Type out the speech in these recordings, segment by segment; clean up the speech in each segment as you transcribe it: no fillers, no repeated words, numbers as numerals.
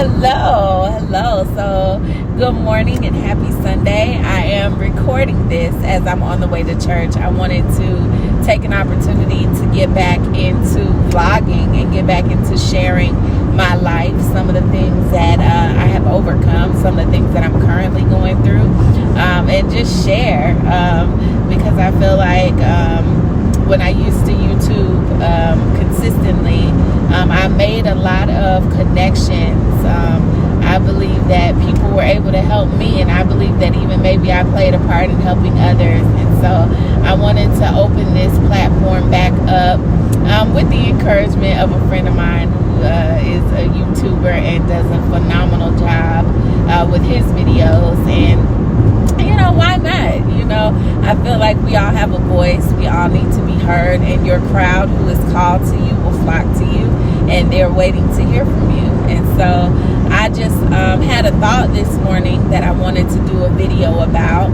Hello. So, good morning and happy Sunday. I am recording this as I'm on the way to church. I wanted to take an opportunity to get back into vlogging and get back into sharing my life, some of the things that I have overcome, some of the things that I'm currently going through, and just share because I feel like when I used to YouTube consistently, I made a lot of connections. I believe that people were able to help me, and I believe that even maybe I played a part in helping others. And so I wanted to open this platform back up with the encouragement of a friend of mine who is a YouTuber and does a phenomenal job with his videos. And why not? I feel like we all have a voice. We all need to be heard, and your crowd who is called to you will flock to you, and they're waiting to hear from you. And so I just had a thought this morning that I wanted to do a video about.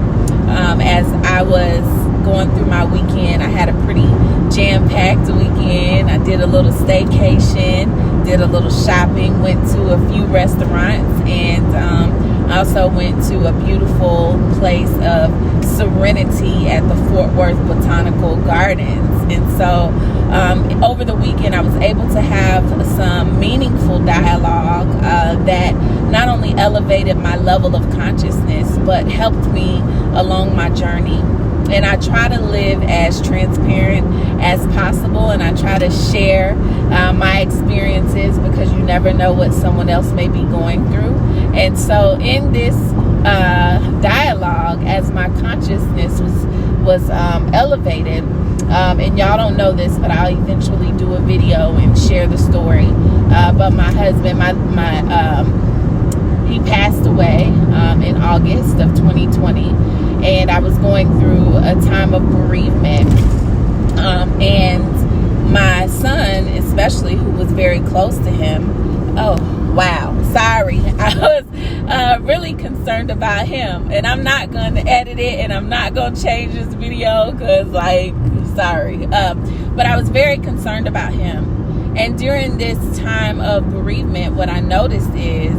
As I was going through my weekend, I had a pretty jam-packed weekend. I did a little staycation, did a little shopping, went to a few restaurants, and also went to a beautiful place of serenity at the Fort Worth Botanical Gardens. And so over the weekend, I was able to have some meaningful dialogue that not only elevated my level of consciousness, but helped me along my journey. And I try to live as transparent as possible, and I try to share my experiences because you never know what someone else may be going through. And so in this dialogue, as my consciousness was elevated, and y'all don't know this, but I'll eventually do a video and share the story. But my husband, he passed away in August of 2020, and I was going through a time of bereavement. And my son, especially, who was very close to him, sorry, I was really concerned about him, and I'm not going to edit it, and I'm not going to change this video because, sorry, but I was very concerned about him. And during this time of bereavement, what I noticed is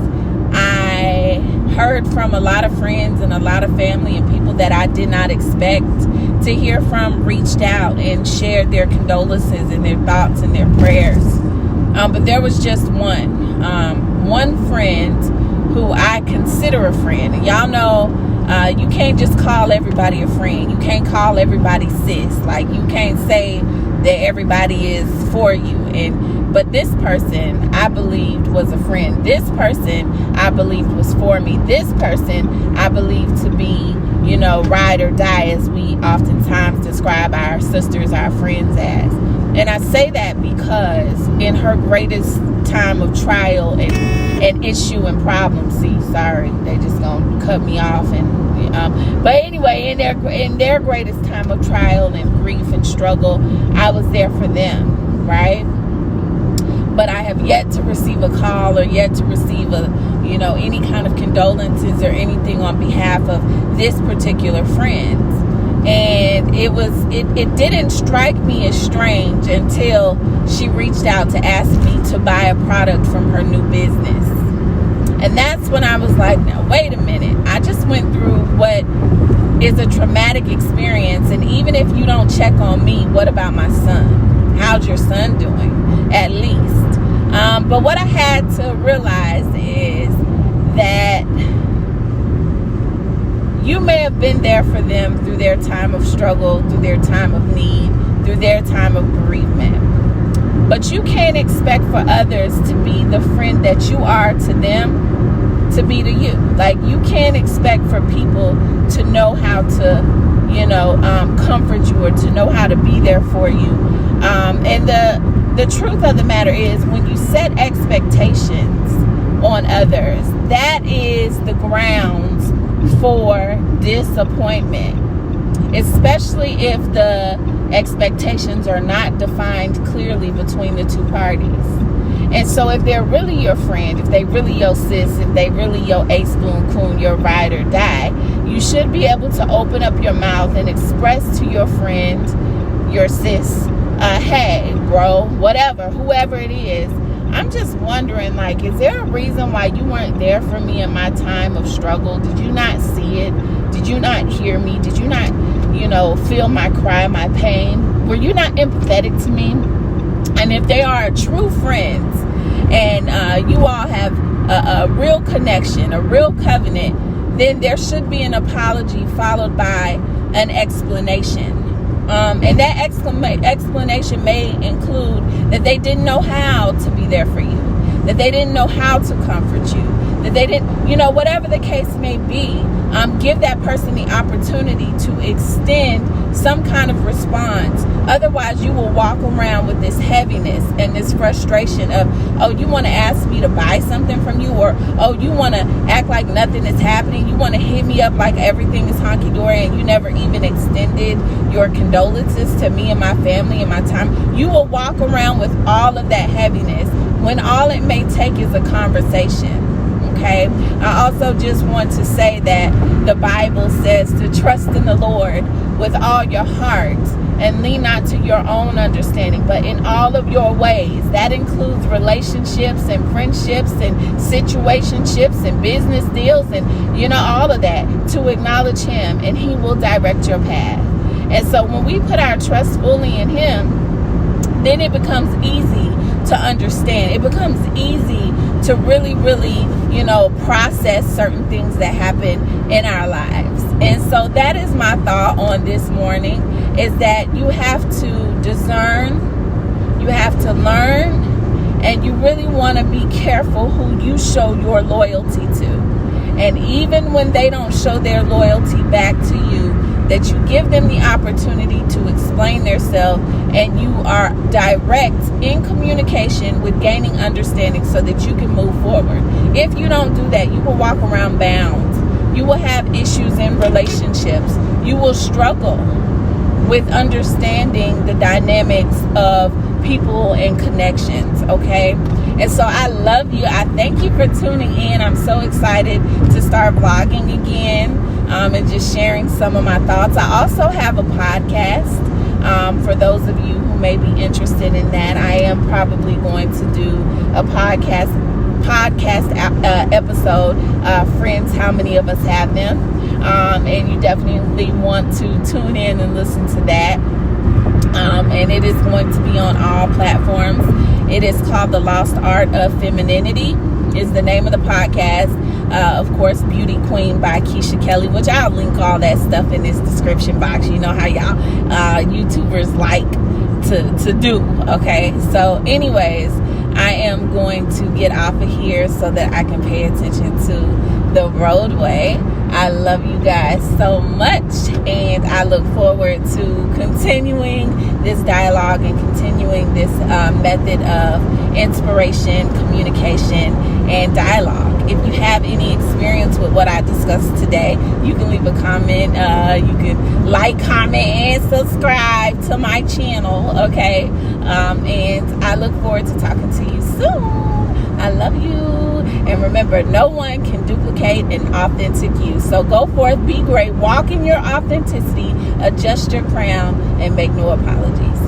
I heard from a lot of friends and a lot of family and people that I did not expect to hear from reached out and shared their condolences and their thoughts and their prayers. But there was just one friend who I consider a friend. And y'all know you can't just call everybody a friend. You can't call everybody sis. You can't say that everybody is for you. But this person I believed was a friend. This person I believed was for me. This person I believed to be, ride or die, as we oftentimes describe our sisters, our friends as. And I say that because in her greatest time of trial and issue and problem, sorry, they just gonna cut me off. And but anyway, in their greatest time of trial and grief and struggle, I was there for them, right? But I have yet to receive a call or yet to receive any kind of condolences or anything on behalf of this particular friend. And it didn't strike me as strange until she reached out to ask me to buy a product from her new business. And that's when I was like, now wait a minute, I just went through what is a traumatic experience, and even if you don't check on me, what about my son? How's your son doing? At least. But what I had to realize is that you may have been there for them through their time of struggle, through their time of need, through their time of bereavement. But you can't expect for others to be the friend that you are to them to be to you. You can't expect for people to know how to, comfort you or to know how to be there for you. And the truth of the matter is, when you set expectations on others, that is the grounds for disappointment, especially if the expectations are not defined clearly between the two parties. And so if they're really your friend, if they really your sis, if they really your ace boon coon, your ride or die, you should be able to open up your mouth and express to your friend, your sis, hey bro, whatever, whoever it is, I'm just wondering, like, is there a reason why you weren't there for me in my time of struggle? Did you not see it? Did you not hear me? Did you not, feel my cry, my pain? Were you not empathetic to me? And if they are true friends and you all have a real connection, a real covenant, then there should be an apology followed by an explanation. And that explanation may include that they didn't know how to be there for you, that they didn't know how to comfort you, that they didn't, whatever the case may be, give that person the opportunity to extend some kind of response. Otherwise, you will walk around with this heaviness and this frustration of, oh, you want to ask me to buy something from you, or, oh, you want to act like nothing is happening. You want to hit me up like everything is honky-dory, and you never even extended your condolences to me and my family and my time. You will walk around with all of that heaviness when all it may take is a conversation. Okay. I also just want to say that the Bible says to trust in the Lord with all your heart and lean not to your own understanding, but in all of your ways. That includes relationships and friendships and situationships and business deals and, all of that, to acknowledge Him, and He will direct your path. And so when we put our trust fully in Him, then it becomes easy to understand. It becomes easy to really, really, process certain things that happen in our lives. And so that is my thought on this morning, is that you have to discern, you have to learn, and you really want to be careful who you show your loyalty to. And even when they don't show their loyalty back to you, that you give them the opportunity to explain themselves, and you are direct in communication with gaining understanding so that you can move forward. If you don't do that, you will walk around bound. You will have issues in relationships. You will struggle with understanding the dynamics of people and connections, okay? And so I love you. I thank you for tuning in. I'm so excited to start vlogging again. And just sharing some of my thoughts. I also have a podcast for those of you who may be interested in that. I am probably going to do a podcast episode, Friends, How Many of Us Have Them? And you definitely want to tune in and listen to that. And it is going to be on all platforms. It is called The Lost Art of Femininity, is the name of the podcast. Of course, Beauty Queen by Keisha Kelly, which I'll link all that stuff in this description box. You know how y'all YouTubers like to do, okay? So anyways, I am going to get off of here so that I can pay attention to the roadway. I love you guys so much, and I look forward to continuing this dialogue and continuing this method of inspiration, communication, and dialogue. If you have any experience with what I discussed today, you can leave a comment. You can like, comment, and subscribe to my channel, okay? And I look forward to talking to you soon. I love you. And remember, no one can duplicate an authentic you. So go forth, be great, walk in your authenticity, adjust your crown, and make no apologies.